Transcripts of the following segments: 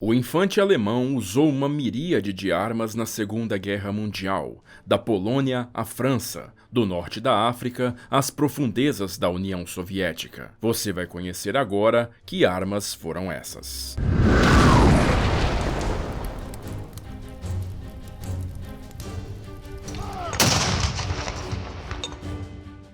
O infante alemão usou uma miríade de armas na Segunda Guerra Mundial, da Polônia à França, do norte da África às profundezas da União Soviética. Você vai conhecer agora que armas foram essas.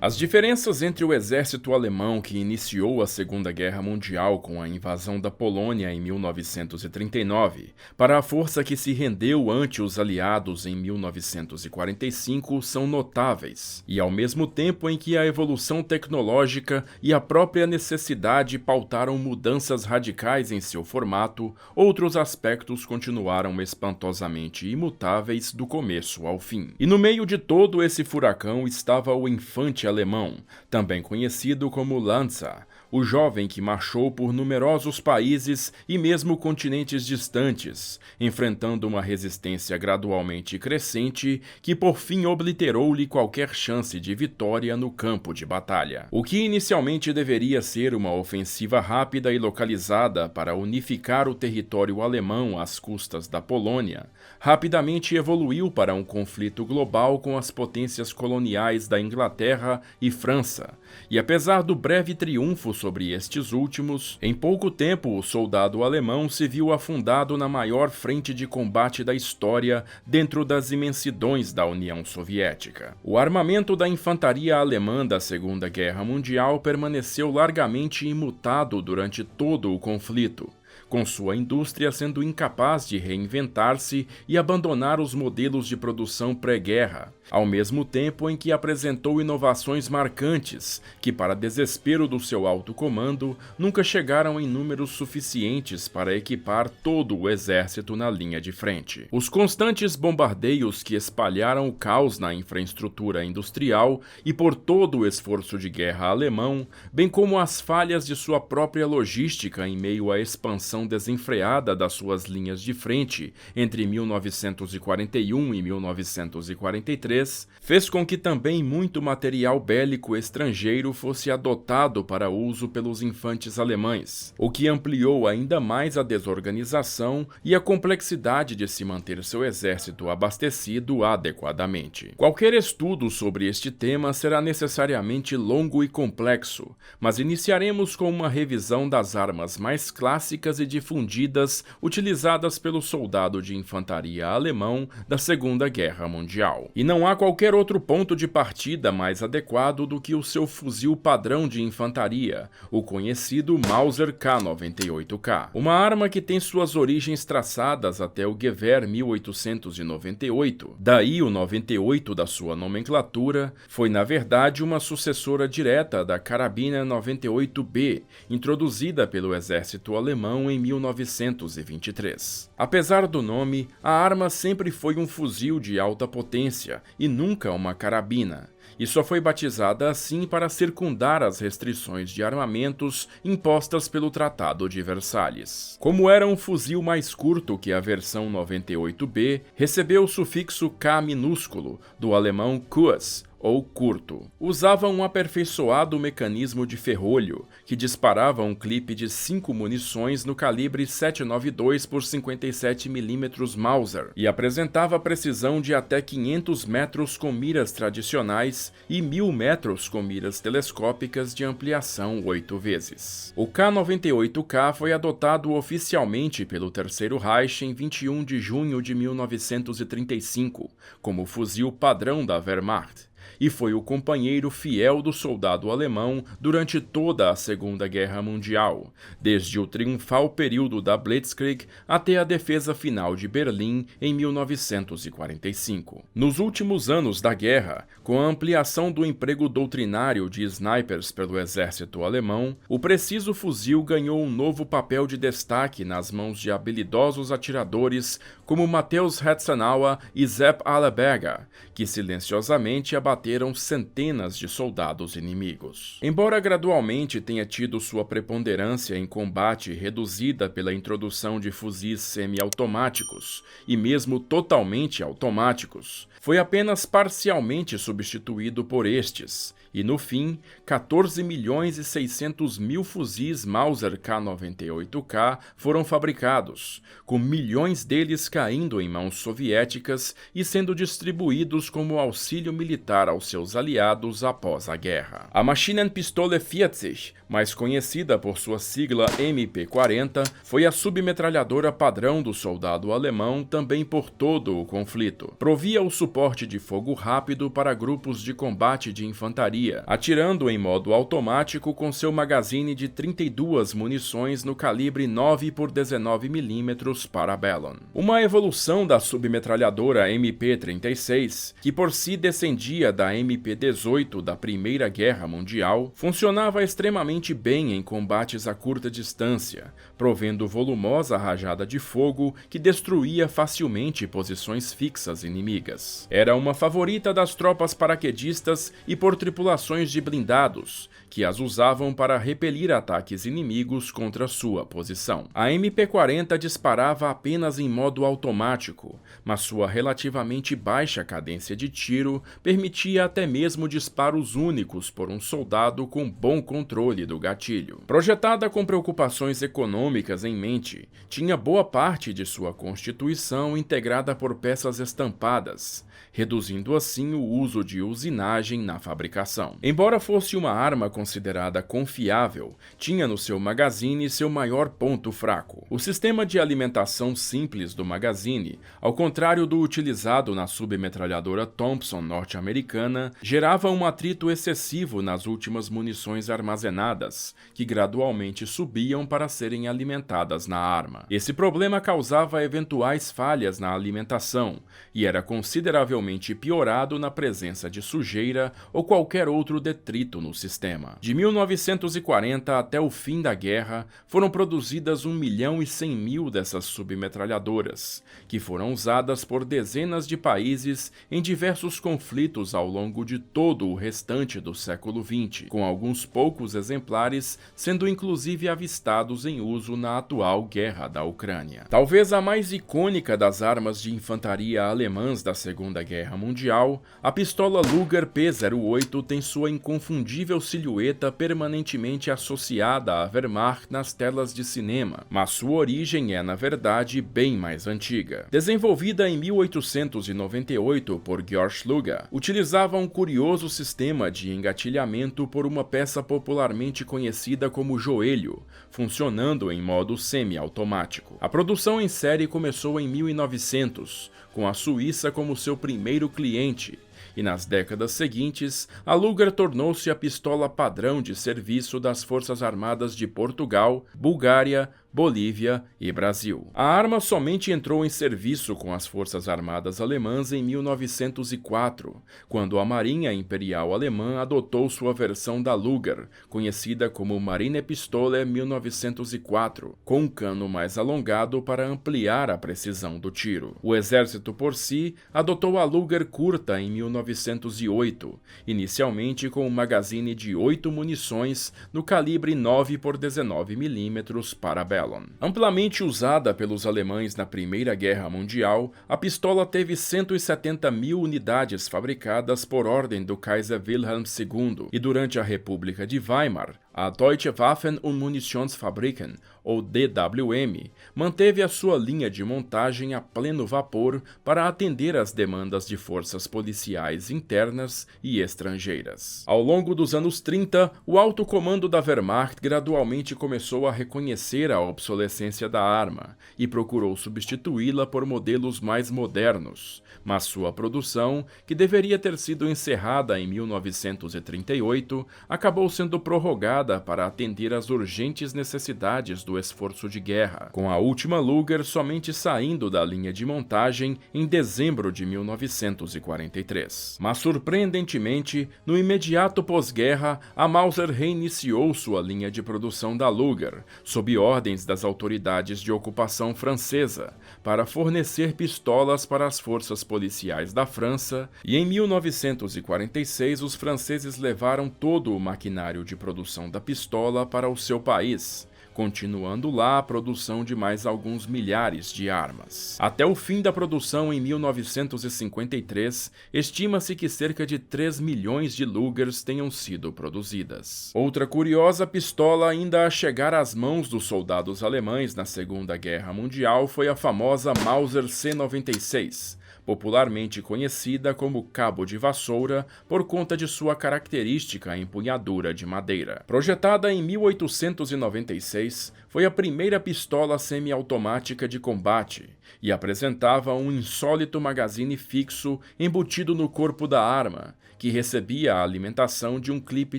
As diferenças entre o exército alemão que iniciou a Segunda Guerra Mundial com a invasão da Polônia em 1939 para a força que se rendeu ante os aliados em 1945 são notáveis, e ao mesmo tempo em que a evolução tecnológica e a própria necessidade pautaram mudanças radicais em seu formato, outros aspectos continuaram espantosamente imutáveis do começo ao fim. E no meio de todo esse furacão estava o infante alemão, também conhecido como Lanza, o jovem que marchou por numerosos países e mesmo continentes distantes, enfrentando uma resistência gradualmente crescente que por fim obliterou-lhe qualquer chance de vitória no campo de batalha. O que inicialmente deveria ser uma ofensiva rápida e localizada para unificar o território alemão às custas da Polônia, rapidamente evoluiu para um conflito global com as potências coloniais da Inglaterra e França, e apesar do breve triunfo sobre estes últimos, em pouco tempo o soldado alemão se viu afundado na maior frente de combate da história dentro das imensidões da União Soviética. O armamento da infantaria alemã da Segunda Guerra Mundial permaneceu largamente imutado durante todo o conflito, com sua indústria sendo incapaz de reinventar-se e abandonar os modelos de produção pré-guerra, ao mesmo tempo em que apresentou inovações marcantes que, para desespero do seu alto comando, nunca chegaram em números suficientes para equipar todo o exército na linha de frente. Os constantes bombardeios que espalharam o caos na infraestrutura industrial e por todo o esforço de guerra alemão, bem como as falhas de sua própria logística em meio à expansão desenfreada das suas linhas de frente entre 1941 e 1943, fez com que também muito material bélico estrangeiro fosse adotado para uso pelos infantes alemães, o que ampliou ainda mais a desorganização e a complexidade de se manter seu exército abastecido adequadamente. Qualquer estudo sobre este tema será necessariamente longo e complexo, mas iniciaremos com uma revisão das armas mais clássicas e difundidas utilizadas pelo soldado de infantaria alemão da Segunda Guerra Mundial. E não há qualquer outro ponto de partida mais adequado do que o seu fuzil padrão de infantaria, o conhecido Mauser K98K. Uma arma que tem suas origens traçadas até o Gewehr 1898, daí o 98 da sua nomenclatura, foi na verdade uma sucessora direta da carabina 98B, introduzida pelo exército alemão em 1923. Apesar do nome, a arma sempre foi um fuzil de alta potência e nunca uma carabina, e só foi batizada assim para circundar as restrições de armamentos impostas pelo Tratado de Versalhes. Como era um fuzil mais curto que a versão 98B, recebeu o sufixo K minúsculo, do alemão Kurz, ou curto. Usava um aperfeiçoado mecanismo de ferrolho, que disparava um clipe de 5 munições no calibre 7,92 por 57 mm Mauser, e apresentava precisão de até 500 metros com miras tradicionais e 1000 metros com miras telescópicas de ampliação 8 vezes. O K98K foi adotado oficialmente pelo Terceiro Reich em 21 de junho de 1935, como fuzil padrão da Wehrmacht, e foi o companheiro fiel do soldado alemão durante toda a Segunda Guerra Mundial, desde o triunfal período da Blitzkrieg até a defesa final de Berlim em 1945. Nos últimos anos da guerra, com a ampliação do emprego doutrinário de snipers pelo exército alemão, o preciso fuzil ganhou um novo papel de destaque nas mãos de habilidosos atiradores como Matthäus Hetzenauer e Sepp Allerberger, que silenciosamente abateram abateram centenas de soldados inimigos. Embora gradualmente tenha tido sua preponderância em combate reduzida pela introdução de fuzis semiautomáticos e mesmo totalmente automáticos, foi apenas parcialmente substituído por estes, e no fim, 14.600.000 fuzis Mauser K98K foram fabricados, com milhões deles caindo em mãos soviéticas e sendo distribuídos como auxílio militar aos seus aliados após a guerra. A Maschinenpistole 40, mais conhecida por sua sigla MP-40, foi a submetralhadora padrão do soldado alemão também por todo o conflito. Provia o suporte de fogo rápido para grupos de combate de infantaria, atirando em modo automático com seu magazine de 32 munições no calibre 9x19 mm Parabellum. Uma evolução da submetralhadora MP-36, que por si descendia da MP-18 da Primeira Guerra Mundial, funcionava extremamente bem em combates a curta distância, provendo volumosa rajada de fogo que destruía facilmente posições fixas inimigas. Era uma favorita das tropas paraquedistas e por tripulações de blindados, que as usavam para repelir ataques inimigos contra sua posição. A MP-40 disparava apenas em modo automático, mas sua relativamente baixa cadência de tiro permitia até mesmo disparos únicos por um soldado com bom controle do gatilho. Projetada com preocupações econômicas em mente, tinha boa parte de sua constituição integrada por peças estampadas, reduzindo assim o uso de usinagem na fabricação. Embora fosse uma arma considerada confiável, tinha no seu magazine seu maior ponto fraco. O sistema de alimentação simples do magazine, ao contrário do utilizado na submetralhadora Thompson norte-americana, gerava um atrito excessivo nas últimas munições armazenadas, que gradualmente subiam para serem alimentadas na arma. Esse problema causava eventuais falhas na alimentação e era consideravelmente piorado na presença de sujeira ou qualquer outro detrito no sistema. De 1940 até o fim da guerra, foram produzidas 1.100.000 dessas submetralhadoras, que foram usadas por dezenas de países em diversos conflitos ao longo de todo o restante do século XX, com alguns poucos exemplares sendo inclusive avistados em uso na atual guerra da Ucrânia. Talvez a mais icônica das armas de infantaria alemãs da Segunda Guerra Mundial, a pistola Luger P-08 tem sua inconfundível silhueta permanentemente associada à Wehrmacht nas telas de cinema, mas sua origem é, na verdade, bem mais antiga. Desenvolvida em 1898 por Georg Luger, utilizava um curioso sistema de engatilhamento por uma peça popularmente conhecida como joelho, funcionando em modo semi-automático. A produção em série começou em 1900, com a Suíça como seu primeiro cliente, e nas décadas seguintes, a Luger tornou-se a pistola padrão de serviço das Forças Armadas de Portugal, Bulgária, Bolívia e Brasil. A arma somente entrou em serviço com as Forças Armadas Alemãs em 1904, quando a Marinha Imperial Alemã adotou sua versão da Luger, conhecida como Marinepistole 1904, com um cano mais alongado para ampliar a precisão do tiro. O exército por si adotou a Luger curta em 1908, inicialmente com um magazine de 8 munições no calibre 9x19 mm Parabellum. Amplamente usada pelos alemães na Primeira Guerra Mundial, a pistola teve 170.000 unidades fabricadas por ordem do Kaiser Wilhelm II, e durante a República de Weimar, a Deutsche Waffen- und Munitionsfabriken, ou DWM, manteve a sua linha de montagem a pleno vapor para atender às demandas de forças policiais internas e estrangeiras. Ao longo dos anos 30, o alto comando da Wehrmacht gradualmente começou a reconhecer a obsolescência da arma e procurou substituí-la por modelos mais modernos, mas sua produção, que deveria ter sido encerrada em 1938, acabou sendo prorrogada para atender às urgentes necessidades do do esforço de guerra, com a última Luger somente saindo da linha de montagem em dezembro de 1943. Mas, surpreendentemente, no imediato pós-guerra, a Mauser reiniciou sua linha de produção da Luger, sob ordens das autoridades de ocupação francesa, para fornecer pistolas para as forças policiais da França, e em 1946 os franceses levaram todo o maquinário de produção da pistola para o seu país, continuando lá a produção de mais alguns milhares de armas. Até o fim da produção em 1953, estima-se que cerca de 3 milhões de Lugers tenham sido produzidas. Outra curiosa pistola ainda a chegar às mãos dos soldados alemães na Segunda Guerra Mundial foi a famosa Mauser C-96, popularmente conhecida como cabo de vassoura por conta de sua característica empunhadura de madeira. Projetada em 1896, foi a primeira pistola semiautomática de combate e apresentava um insólito magazine fixo embutido no corpo da arma, que recebia a alimentação de um clipe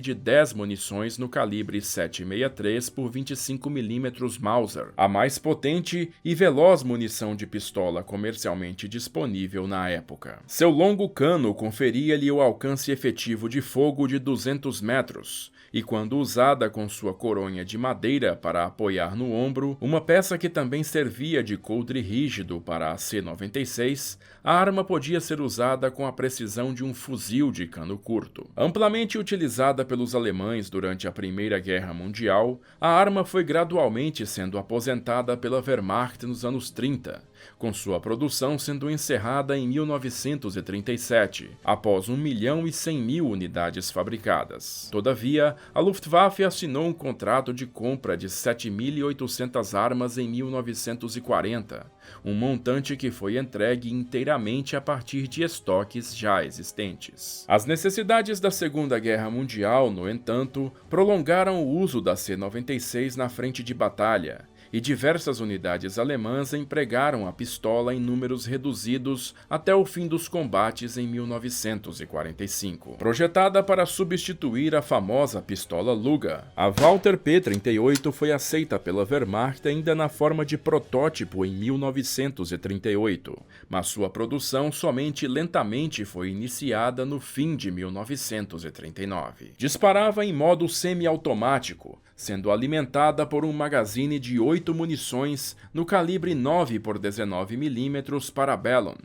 de 10 munições no calibre 7,63 por 25 mm Mauser, a mais potente e veloz munição de pistola comercialmente disponível na época. Seu longo cano conferia-lhe o alcance efetivo de fogo de 200 metros, e quando usada com sua coronha de madeira para apoiar no ombro, uma peça que também servia de coldre rígido para a C-96, a arma podia ser usada com a precisão de um fuzil de cano curto. Amplamente utilizada pelos alemães durante a Primeira Guerra Mundial, a arma foi gradualmente sendo aposentada pela Wehrmacht nos anos 30, com sua produção sendo encerrada em 1937, após 1.100.000 unidades fabricadas. Todavia, a Luftwaffe assinou um contrato de compra de 7.800 armas em 1940, um montante que foi entregue inteiramente a partir de estoques já existentes. As necessidades da Segunda Guerra Mundial, no entanto, prolongaram o uso da C-96 na frente de batalha, e diversas unidades alemãs empregaram a pistola em números reduzidos até o fim dos combates em 1945. Projetada para substituir a famosa pistola Luger, a Walther P-38 foi aceita pela Wehrmacht ainda na forma de protótipo em 1938, mas sua produção somente lentamente foi iniciada no fim de 1939. Disparava em modo semiautomático, sendo alimentada por um magazine de 8 munições no calibre 9 por 19 mm Parabellum,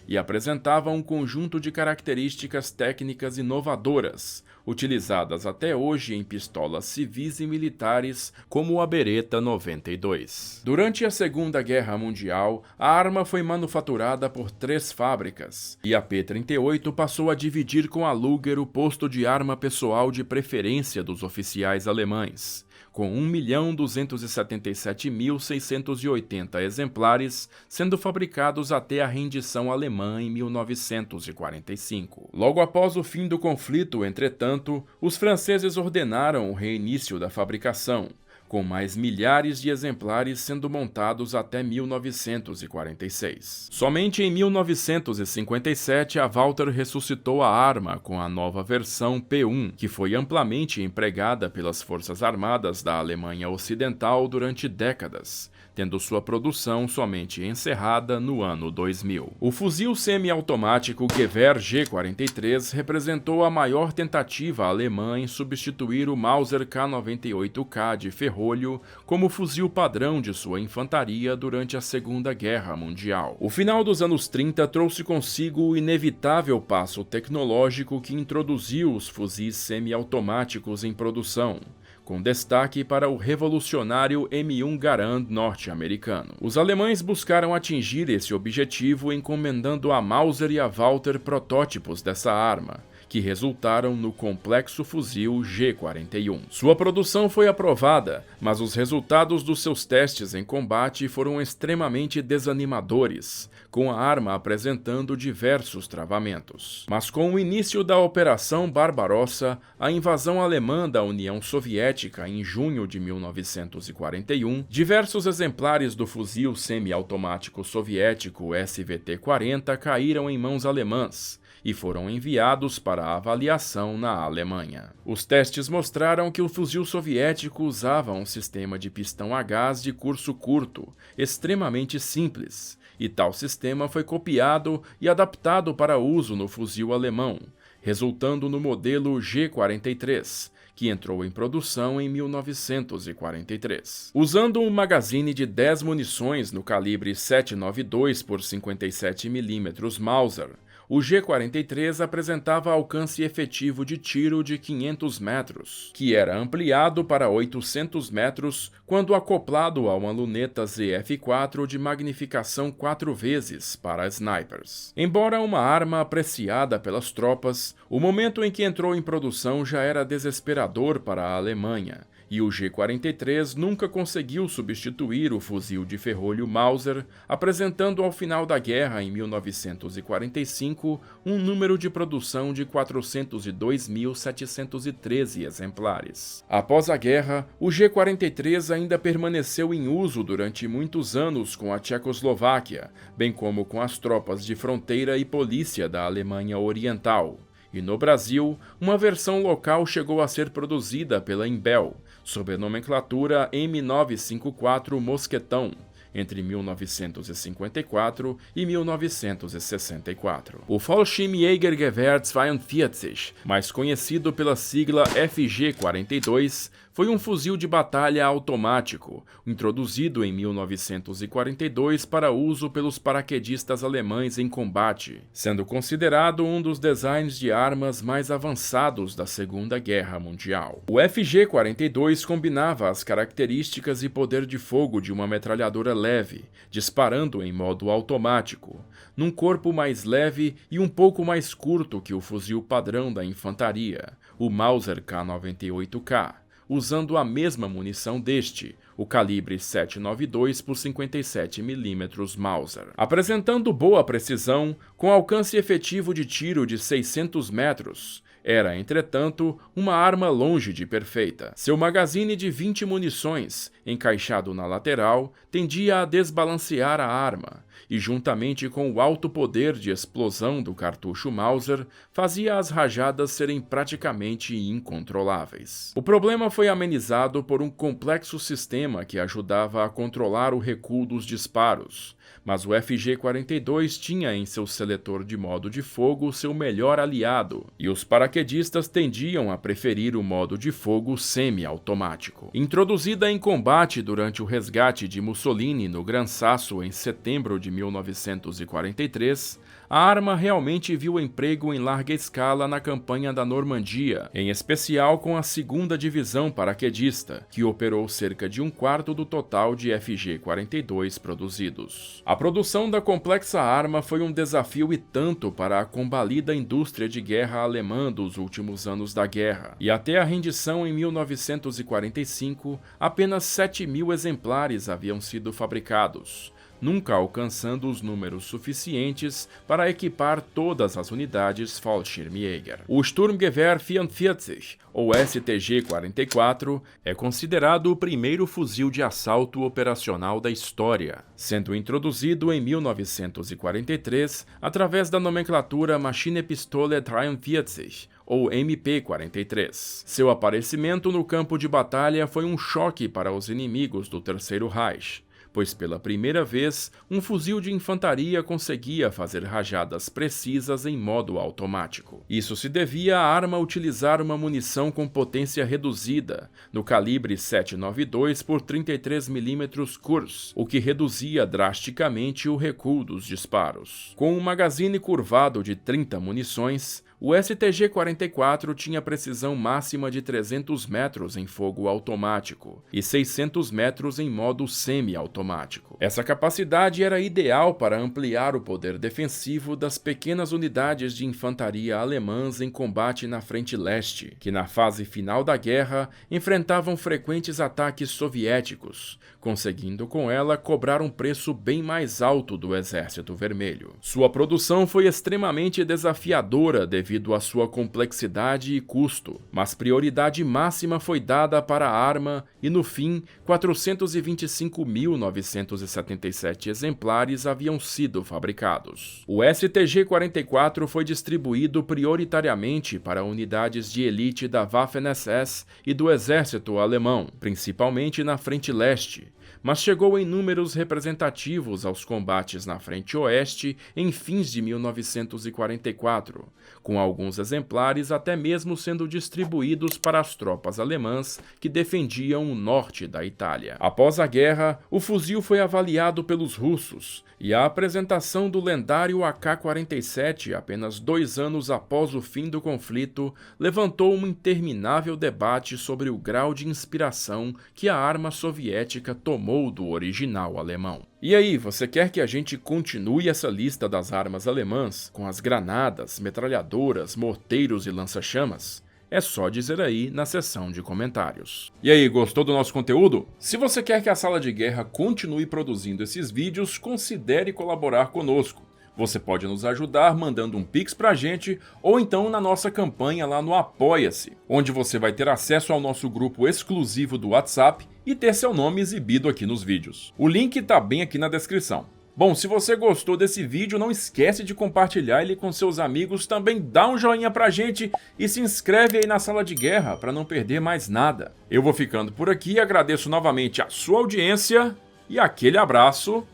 e apresentava um conjunto de características técnicas inovadoras, utilizadas até hoje em pistolas civis e militares como a Beretta 92. Durante a Segunda Guerra Mundial, a arma foi manufaturada por 3 fábricas, e a P-38 passou a dividir com a Luger o posto de arma pessoal de preferência dos oficiais alemães, com 1.277.680 exemplares sendo fabricados até a rendição alemã em 1945. Logo após o fim do conflito, entretanto, os franceses ordenaram o reinício da fabricação, com mais milhares de exemplares sendo montados até 1946. Somente em 1957 a Walther ressuscitou a arma com a nova versão P1, que foi amplamente empregada pelas Forças Armadas da Alemanha Ocidental durante décadas, tendo sua produção somente encerrada no ano 2000. O fuzil semiautomático Gewehr G43 representou a maior tentativa alemã em substituir o Mauser K98K de ferrolho como fuzil padrão de sua infantaria durante a Segunda Guerra Mundial. O final dos anos 30 trouxe consigo o inevitável passo tecnológico que introduziu os fuzis semiautomáticos em produção, com destaque para o revolucionário M1 Garand norte-americano. Os alemães buscaram atingir esse objetivo encomendando a Mauser e a Walther protótipos dessa arma, que resultaram no complexo fuzil G41. Sua produção foi aprovada, mas os resultados dos seus testes em combate foram extremamente desanimadores, com a arma apresentando diversos travamentos. Mas com o início da Operação Barbarossa, a invasão alemã da União Soviética em junho de 1941, diversos exemplares do fuzil semiautomático soviético SVT-40 caíram em mãos alemãs, e foram enviados para avaliação na Alemanha. Os testes mostraram que o fuzil soviético usava um sistema de pistão a gás de curso curto, extremamente simples, e tal sistema foi copiado e adaptado para uso no fuzil alemão, resultando no modelo G43, que entrou em produção em 1943. Usando um magazine de 10 munições no calibre 7,92 por 57 mm Mauser, o G43 apresentava alcance efetivo de tiro de 500 metros, que era ampliado para 800 metros quando acoplado a uma luneta ZF4 de magnificação 4 vezes para snipers. Embora uma arma apreciada pelas tropas, o momento em que entrou em produção já era desesperador para a Alemanha, e o G43 nunca conseguiu substituir o fuzil de ferrolho Mauser, apresentando ao final da guerra, em 1945, um número de produção de 402.713 exemplares. Após a guerra, o G43 ainda permaneceu em uso durante muitos anos com a Tchecoslováquia, bem como com as tropas de fronteira e polícia da Alemanha Oriental. E no Brasil, uma versão local chegou a ser produzida pela Imbel, sob a nomenclatura M954 Mosquetão, entre 1954 e 1964. O Fallschirmjägergewehr 42, mais conhecido pela sigla FG-42, foi um fuzil de batalha automático, introduzido em 1942 para uso pelos paraquedistas alemães em combate, sendo considerado um dos designs de armas mais avançados da Segunda Guerra Mundial. O FG-42 combinava as características e poder de fogo de uma metralhadora leve, disparando em modo automático, num corpo mais leve e um pouco mais curto que o fuzil padrão da infantaria, o Mauser K98K, usando a mesma munição deste, o calibre 7,92 por 57 mm Mauser. Apresentando boa precisão, com alcance efetivo de tiro de 600 metros, era, entretanto, uma arma longe de perfeita. Seu magazine de 20 munições, encaixado na lateral, tendia a desbalancear a arma, e juntamente com o alto poder de explosão do cartucho Mauser, fazia as rajadas serem praticamente incontroláveis. O problema foi amenizado por um complexo sistema que ajudava a controlar o recuo dos disparos, mas o FG-42 tinha em seu seletor de modo de fogo seu melhor aliado, e os paraquedistas tendiam a preferir o modo de fogo semi-automático. Introduzida em combate durante o resgate de Mussolini no Gran Sasso em setembro de 1943, a arma realmente viu emprego em larga escala na campanha da Normandia, em especial com a 2ª Divisão Paraquedista, que operou cerca de 1/4 do total de FG-42 produzidos. A produção da complexa arma foi um desafio e tanto para a combalida indústria de guerra alemã dos últimos anos da guerra, e até a rendição em 1945, apenas 7.000 exemplares haviam sido fabricados, nunca alcançando os números suficientes para equipar todas as unidades Fallschirmjäger. O Sturmgewehr 44, ou STG-44, é considerado o primeiro fuzil de assalto operacional da história, sendo introduzido em 1943 através da nomenclatura Maschinenpistole 43, ou MP-43. Seu aparecimento no campo de batalha foi um choque para os inimigos do Terceiro Reich, pois pela primeira vez, um fuzil de infantaria conseguia fazer rajadas precisas em modo automático. Isso se devia à arma utilizar uma munição com potência reduzida, no calibre 7,92 por 33 mm Kurs, o que reduzia drasticamente o recuo dos disparos. Com um magazine curvado de 30 munições, o STG-44 tinha precisão máxima de 300 metros em fogo automático e 600 metros em modo semi-automático. Essa capacidade era ideal para ampliar o poder defensivo das pequenas unidades de infantaria alemãs em combate na frente leste, que na fase final da guerra enfrentavam frequentes ataques soviéticos, conseguindo com ela cobrar um preço bem mais alto do Exército Vermelho. Sua produção foi extremamente desafiadora devido à sua complexidade e custo, mas prioridade máxima foi dada para a arma e, no fim, 425.960 277 exemplares haviam sido fabricados. O STG-44 foi distribuído prioritariamente para unidades de elite da Waffen-SS e do exército alemão, principalmente na Frente Leste, mas chegou em números representativos aos combates na Frente Oeste em fins de 1944, com alguns exemplares até mesmo sendo distribuídos para as tropas alemãs que defendiam o norte da Itália. Após a guerra, o fuzil foi avaliado pelos russos, e a apresentação do lendário AK-47 apenas 2 anos após o fim do conflito levantou um interminável debate sobre o grau de inspiração que a arma soviética tomou do original alemão. E aí, você quer que a gente continue essa lista das armas alemãs, com as granadas, metralhadoras, morteiros e lança-chamas? É só dizer aí na seção de comentários. E aí, gostou do nosso conteúdo? Se você quer que a Sala de Guerra continue produzindo esses vídeos, considere colaborar conosco. Você pode nos ajudar mandando um Pix pra gente ou então na nossa campanha lá no Apoia-se, onde você vai ter acesso ao nosso grupo exclusivo do WhatsApp e ter seu nome exibido aqui nos vídeos. O link tá bem aqui na descrição. Bom, se você gostou desse vídeo, não esquece de compartilhar ele com seus amigos, também dá um joinha pra gente e se inscreve aí na Sala de Guerra para não perder mais nada. Eu vou ficando por aqui, agradeço novamente a sua audiência e aquele abraço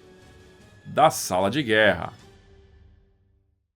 da Sala de Guerra.